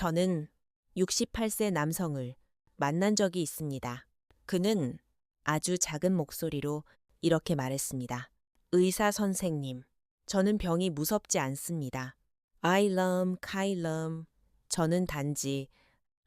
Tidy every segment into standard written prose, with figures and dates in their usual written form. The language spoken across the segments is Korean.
저는 68세 남성을 만난 적이 있습니다. 그는 아주 작은 목소리로 이렇게 말했습니다. 의사 선생님, 저는 병이 무섭지 않습니다. 아일럼, 카일럼, 저는 단지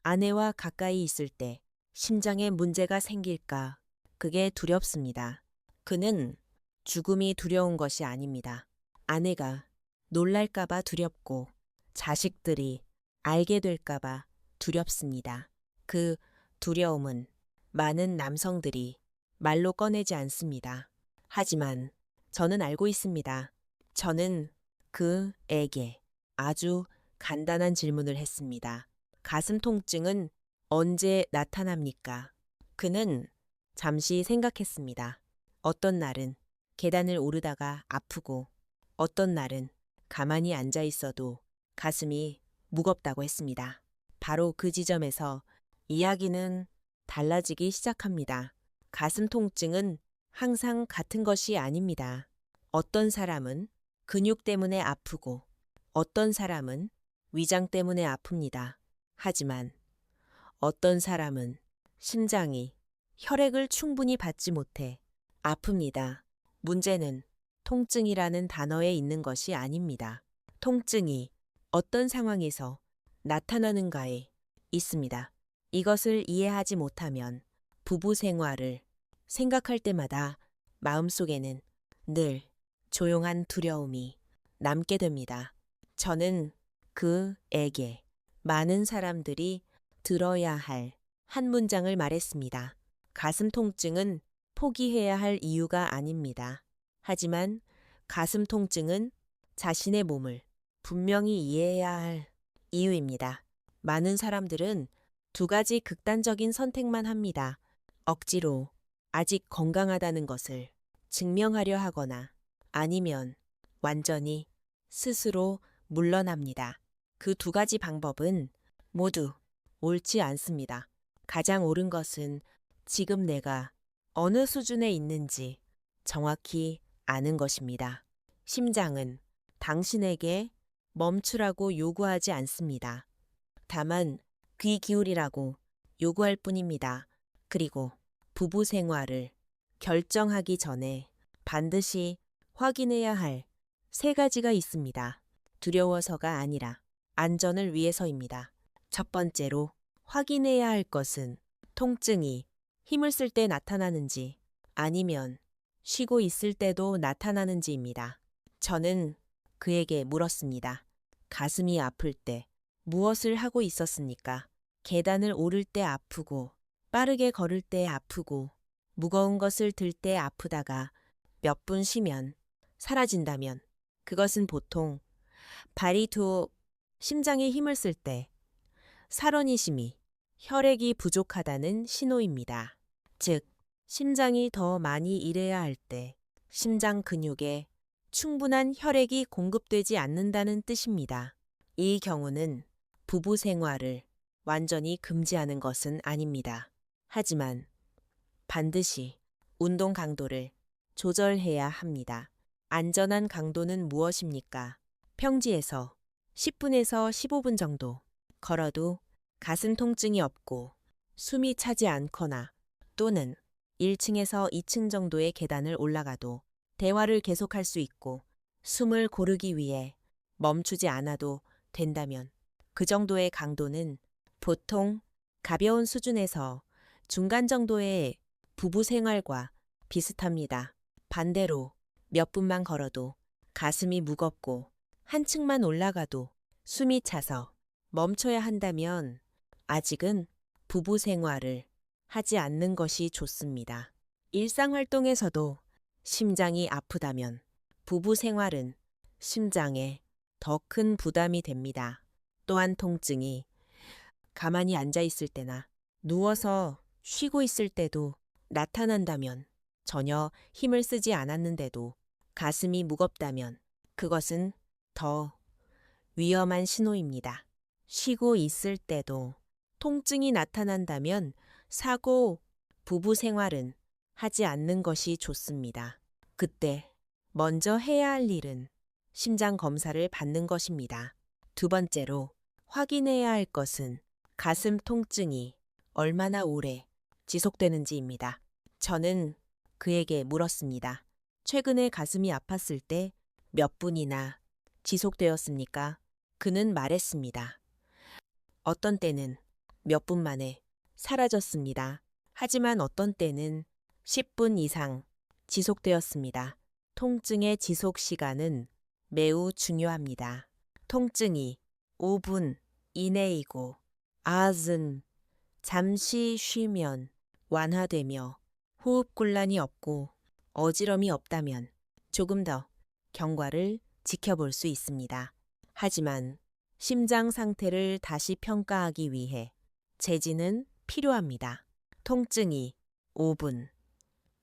아내와 가까이 있을 때 심장에 문제가 생길까, 그게 두렵습니다. 그는 죽음이 두려운 것이 아닙니다. 아내가 놀랄까봐 두렵고 자식들이 알게 될까봐 두렵습니다. 그 두려움은 많은 남성들이 말로 꺼내지 않습니다. 하지만 저는 알고 있습니다. 저는 그에게 아주 간단한 질문을 했습니다. 가슴 통증은 언제 나타납니까? 그는 잠시 생각했습니다. 어떤 날은 계단을 오르다가 아프고 어떤 날은 가만히 앉아 있어도 가슴이 무겁다고 했습니다. 바로 그 지점에서 이야기는 달라지기 시작합니다. 가슴 통증은 항상 같은 것이 아닙니다. 어떤 사람은 근육 때문에 아프고 어떤 사람은 위장 때문에 아픕니다. 하지만 어떤 사람은 심장이 혈액을 충분히 받지 못해 아픕니다. 문제는 통증이라는 단어에 있는 것이 아닙니다. 통증이 어떤 상황에서 나타나는가에 있습니다. 이것을 이해하지 못하면 부부 생활을 생각할 때마다 마음속에는 늘 조용한 두려움이 남게 됩니다. 저는 그에게 많은 사람들이 들어야 할 한 문장을 말했습니다. 가슴 통증은 포기해야 할 이유가 아닙니다. 하지만 가슴 통증은 자신의 몸을 분명히 이해해야 할 이유입니다. 많은 사람들은 두 가지 극단적인 선택만 합니다. 억지로 아직 건강하다는 것을 증명하려 하거나 아니면 완전히 스스로 물러납니다. 그 두 가지 방법은 모두 옳지 않습니다. 가장 옳은 것은 지금 내가 어느 수준에 있는지 정확히 아는 것입니다. 심장은 당신에게 멈추라고 요구하지 않습니다. 다만 귀 기울이라고 요구할 뿐입니다. 그리고 부부 생활을 결정하기 전에 반드시 확인해야 할 세 가지가 있습니다. 두려워서가 아니라 안전을 위해서입니다. 첫 번째로 확인해야 할 것은 통증이 힘을 쓸 때 나타나는지 아니면 쉬고 있을 때도 나타나는지입니다. 저는 그에게 물었습니다. 가슴이 아플 때 무엇을 하고 있었습니까? 계단을 오를 때 아프고 빠르게 걸을 때 아프고 무거운 것을 들 때 아프다가 몇 분 쉬면 사라진다면 그것은 보통 바리투 심장에 힘을 쓸 때 살원이심이 혈액이 부족하다는 신호입니다. 즉, 심장이 더 많이 일해야 할 때 심장 근육에 충분한 혈액이 공급되지 않는다는 뜻입니다. 이 경우는 부부 생활을 완전히 금지하는 것은 아닙니다. 하지만 반드시 운동 강도를 조절해야 합니다. 안전한 강도는 무엇입니까? 평지에서 10분에서 15분 정도 걸어도 가슴 통증이 없고 숨이 차지 않거나 또는 1층에서 2층 정도의 계단을 올라가도 대화를 계속할 수 있고 숨을 고르기 위해 멈추지 않아도 된다면 그 정도의 강도는 보통 가벼운 수준에서 중간 정도의 부부 생활과 비슷합니다. 반대로 몇 분만 걸어도 가슴이 무겁고 한층만 올라가도 숨이 차서 멈춰야 한다면 아직은 부부 생활을 하지 않는 것이 좋습니다. 일상활동에서도 심장이 아프다면 부부 생활은 심장에 더 큰 부담이 됩니다. 또한 통증이 가만히 앉아 있을 때나 누워서 쉬고 있을 때도 나타난다면 전혀 힘을 쓰지 않았는데도 가슴이 무겁다면 그것은 더 위험한 신호입니다. 쉬고 있을 때도 통증이 나타난다면 사고 부부 생활은 하지 않는 것이 좋습니다. 그때 먼저 해야 할 일은 심장 검사를 받는 것입니다. 두 번째로 확인해야 할 것은 가슴 통증이 얼마나 오래 지속되는지입니다. 저는 그에게 물었습니다. 최근에 가슴이 아팠을 때 몇 분이나 지속되었습니까? 그는 말했습니다. 어떤 때는 몇 분 만에 사라졌습니다. 하지만 어떤 때는 10분 이상 지속되었습니다. 통증의 지속 시간은 매우 중요합니다. 통증이 5분 이내이고 아은 잠시 쉬면 완화되며 호흡곤란이 없고 어지럼이 없다면 조금 더 경과를 지켜볼 수 있습니다. 하지만 심장 상태를 다시 평가하기 위해 재진은 필요합니다. 통증이 5분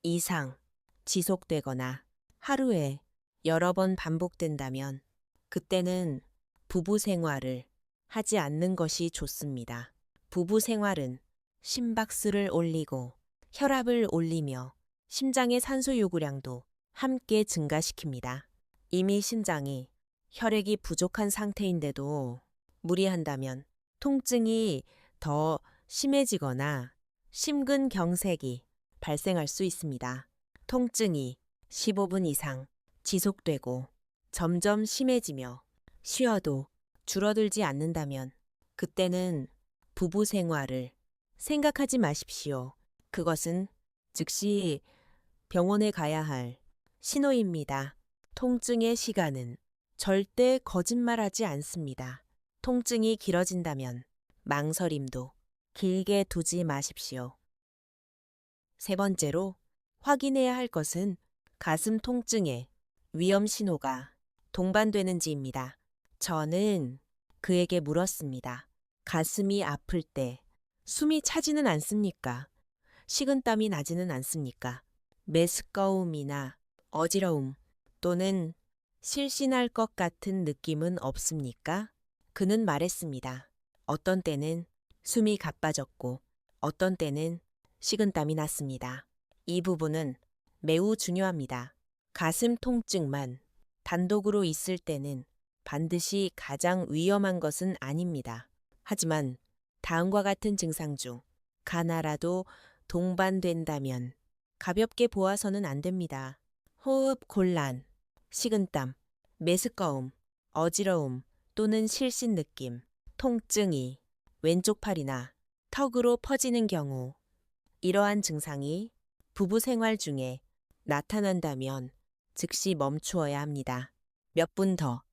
이상 지속되거나 하루에 여러 번 반복된다면 그때는 부부 생활을 하지 않는 것이 좋습니다. 부부 생활은 심박수를 올리고 혈압을 올리며 심장의 산소 요구량도 함께 증가시킵니다. 이미 심장이 혈액이 부족한 상태인데도 무리한다면 통증이 더 심해지거나 심근경색이 발생할 수 있습니다. 통증이 15분 이상 지속되고 점점 심해지며 쉬어도 줄어들지 않는다면 그때는 부부 생활을 생각하지 마십시오. 그것은 즉시 병원에 가야 할 신호입니다. 통증의 시간은 절대 거짓말하지 않습니다. 통증이 길어진다면 망설임도 길게 두지 마십시오. 세 번째로 확인해야 할 것은 가슴 통증의 위험 신호가 동반되는지입니다. 저는 그에게 물었습니다. 가슴이 아플 때 숨이 차지는 않습니까? 식은땀이 나지는 않습니까? 메스꺼움이나 어지러움 또는 실신할 것 같은 느낌은 없습니까? 그는 말했습니다. 어떤 때는 숨이 가빠졌고 어떤 때는 식은땀이 났습니다. 이 부분은 매우 중요합니다. 가슴 통증만 단독으로 있을 때는 반드시 가장 위험한 것은 아닙니다. 하지만 다음과 같은 증상 중 하나라도 동반된다면 가볍게 보아서는 안 됩니다. 호흡 곤란, 식은땀, 메스꺼움, 어지러움 또는 실신 느낌, 통증이 왼쪽 팔이나 턱으로 퍼지는 경우 이러한 증상이 부부 생활 중에 나타난다면 즉시 멈추어야 합니다. 몇 분 더.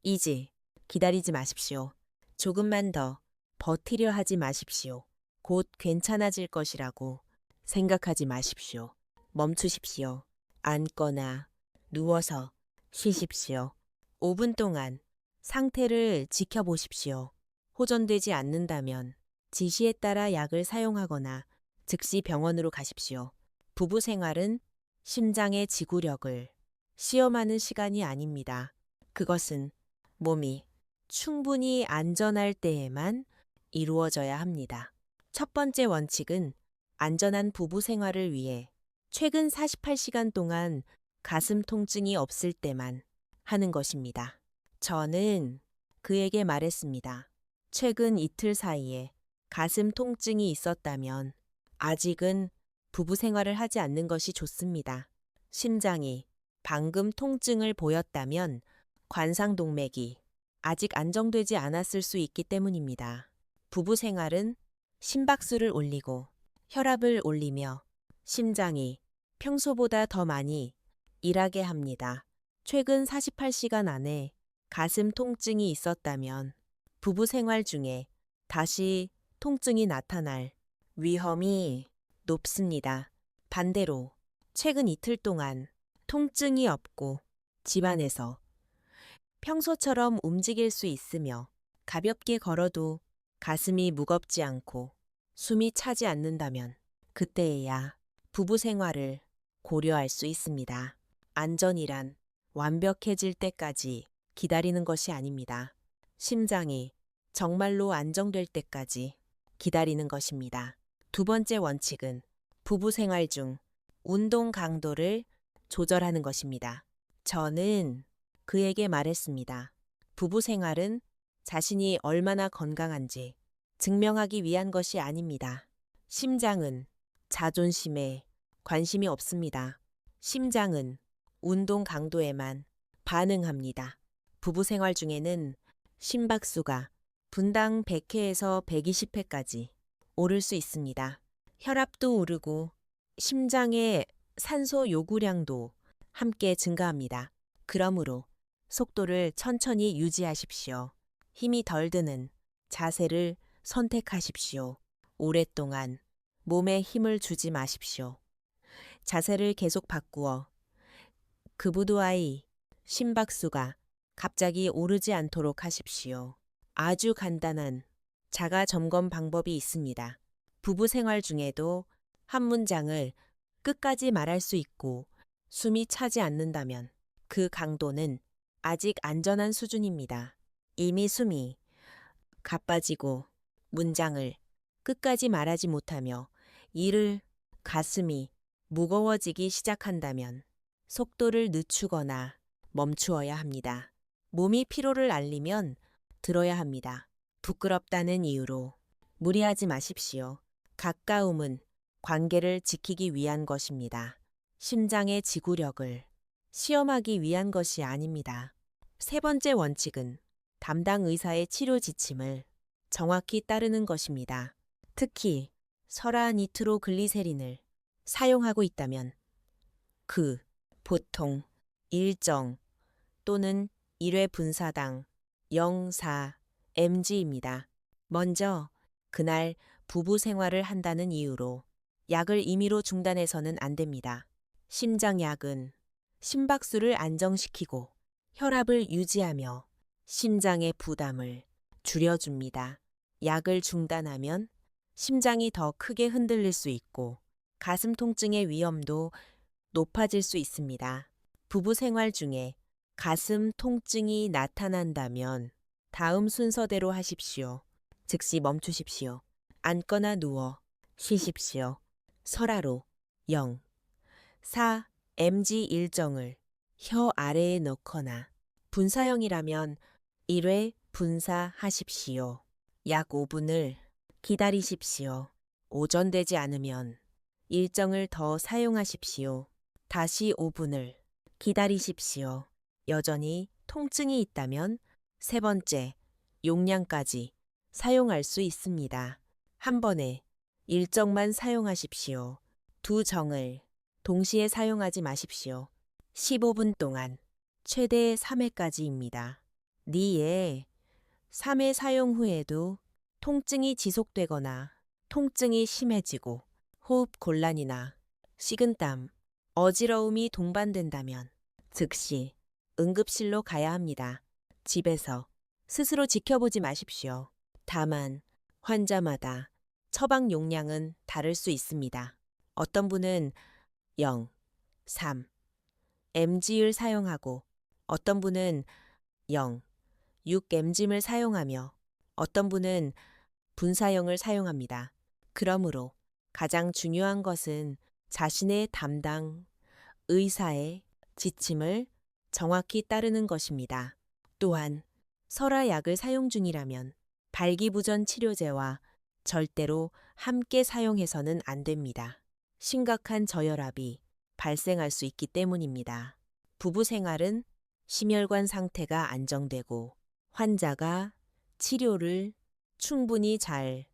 이제 기다리지 마십시오. 조금만 더 버티려 하지 마십시오. 곧 괜찮아질 것이라고 생각하지 마십시오. 멈추십시오. 앉거나 누워서 쉬십시오. 5분 동안 상태를 지켜보십시오. 호전되지 않는다면 지시에 따라 약을 사용하거나 즉시 병원으로 가십시오. 부부 생활은 심장의 지구력을 시험하는 시간이 아닙니다. 그것은 몸이 충분히 안전할 때에만 이루어져야 합니다. 첫 번째 원칙은 안전한 부부 생활을 위해 최근 48시간 동안 가슴 통증이 없을 때만 하는 것입니다. 저는 그에게 말했습니다. 최근 이틀 사이에 가슴 통증이 있었다면 아직은 부부 생활을 하지 않는 것이 좋습니다. 심장이 방금 통증을 보였다면 관상동맥이 아직 안정되지 않았을 수 있기 때문입니다. 부부 생활은 심박수를 올리고 혈압을 올리며 심장이 평소보다 더 많이 일하게 합니다. 최근 48시간 안에 가슴 통증이 있었다면 부부 생활 중에 다시 통증이 나타날 위험이 높습니다. 반대로 최근 이틀 동안 통증이 없고 집안에서 평소처럼 움직일 수 있으며 가볍게 걸어도 가슴이 무겁지 않고 숨이 차지 않는다면 그때에야 부부 생활을 고려할 수 있습니다. 안전이란 완벽해질 때까지 기다리는 것이 아닙니다. 심장이 정말로 안정될 때까지 기다리는 것입니다. 두 번째 원칙은 부부 생활 중 운동 강도를 조절하는 것입니다. 저는 그에게 말했습니다. 부부 생활은 자신이 얼마나 건강한지 증명하기 위한 것이 아닙니다. 심장은 자존심에 관심이 없습니다. 심장은 운동 강도에만 반응합니다. 부부 생활 중에는 심박수가 분당 100회에서 120회까지 오를 수 있습니다. 혈압도 오르고 심장의 산소 요구량도 함께 증가합니다. 그러므로 속도를 천천히 유지하십시오. 힘이 덜 드는 자세를 선택하십시오. 오랫동안 몸에 힘을 주지 마십시오. 자세를 계속 바꾸어 그부도아의 심박수가 갑자기 오르지 않도록 하십시오. 아주 간단한 자가 점검 방법이 있습니다. 부부 생활 중에도 한 문장을 끝까지 말할 수 있고 숨이 차지 않는다면 그 강도는 아직 안전한 수준입니다. 이미 숨이 가빠지고 문장을 끝까지 말하지 못하며 이를 가슴이 무거워지기 시작한다면 속도를 늦추거나 멈추어야 합니다. 몸이 피로를 알리면 들어야 합니다. 부끄럽다는 이유로 무리하지 마십시오. 가까움은 관계를 지키기 위한 것입니다. 심장의 지구력을 시험하기 위한 것이 아닙니다. 세 번째 원칙은 담당 의사의 치료 지침을 정확히 따르는 것입니다. 특히 설화니트로글리세린을 사용하고 있다면 보통 일정 또는 1회 분사당 0.4mg입니다. 먼저 그날 부부 생활을 한다는 이유로 약을 임의로 중단해서는 안 됩니다. 심장약은 심박수를 안정시키고 혈압을 유지하며 심장의 부담을 줄여줍니다. 약을 중단하면 심장이 더 크게 흔들릴 수 있고 가슴 통증의 위험도 높아질 수 있습니다. 부부 생활 중에 가슴 통증이 나타난다면 다음 순서대로 하십시오. 즉시 멈추십시오. 앉거나 누워 쉬십시오. 설화로 0.4mg 일정을 혀 아래에 넣거나 분사형이라면 1회 분사하십시오. 약 5분을 기다리십시오. 오전되지 않으면 일정을 더 사용하십시오. 다시 5분을 기다리십시오. 여전히 통증이 있다면 세 번째 용량까지 사용할 수 있습니다. 한 번에 일정만 사용하십시오. 두 정을 동시에 사용하지 마십시오. 15분 동안 최대 3회까지입니다. 니에 3회 사용 후에도 통증이 지속되거나 통증이 심해지고 호흡 곤란이나 식은땀, 어지러움이 동반된다면 즉시 응급실로 가야 합니다. 집에서 스스로 지켜보지 마십시오. 다만 환자마다 처방 용량은 다를 수 있습니다. 어떤 분은 0.3 mg를 사용하고 어떤 분은 0.6 mg를 사용하며 어떤 분은 분사형을 사용합니다. 그러므로 가장 중요한 것은 자신의 담당 의사의 지침을 정확히 따르는 것입니다. 또한 설화약을 사용 중이라면 발기부전 치료제와 절대로 함께 사용해서는 안 됩니다. 심각한 저혈압이 발생할 수 있기 때문입니다. 부부 생활은 심혈관 상태가 안정되고 환자가 치료를 충분히 잘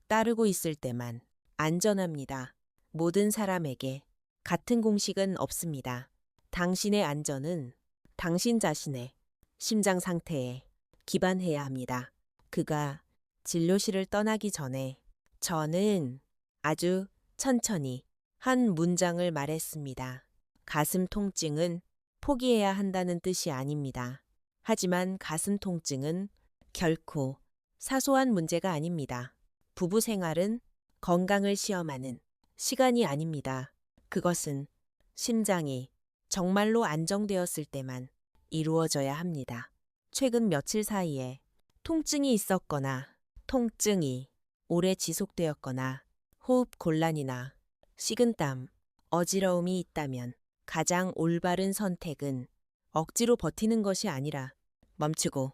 따르고 있을 때만 안전합니다. 모든 사람에게 같은 공식은 없습니다. 당신의 안전은 당신 자신의 심장 상태에 기반해야 합니다. 그가 진료실을 떠나기 전에 저는 아주 천천히 한 문장을 말했습니다. 가슴 통증은 포기해야 한다는 뜻이 아닙니다. 하지만 가슴 통증은 결코 사소한 문제가 아닙니다. 부부 생활은 건강을 시험하는 시간이 아닙니다. 그것은 심장이 정말로 안정되었을 때만 이루어져야 합니다. 최근 며칠 사이에 통증이 있었거나 통증이 오래 지속되었거나 호흡 곤란이나 식은땀, 어지러움이 있다면 가장 올바른 선택은 억지로 버티는 것이 아니라 멈추고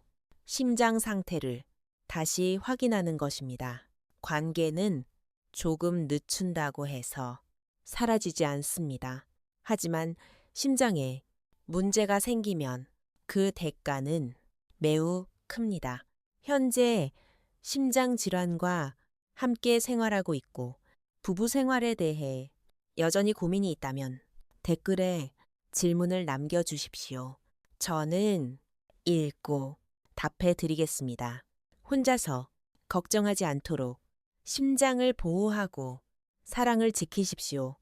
심장 상태를 다시 확인하는 것입니다. 관계는 조금 늦춘다고 해서 사라지지 않습니다. 하지만 심장에 문제가 생기면 그 대가는 매우 큽니다. 현재 심장 질환과 함께 생활하고 있고 부부 생활에 대해 여전히 고민이 있다면 댓글에 질문을 남겨주십시오. 저는 읽고 답해 드리겠습니다. 혼자서 걱정하지 않도록 심장을 보호하고 사랑을 지키십시오.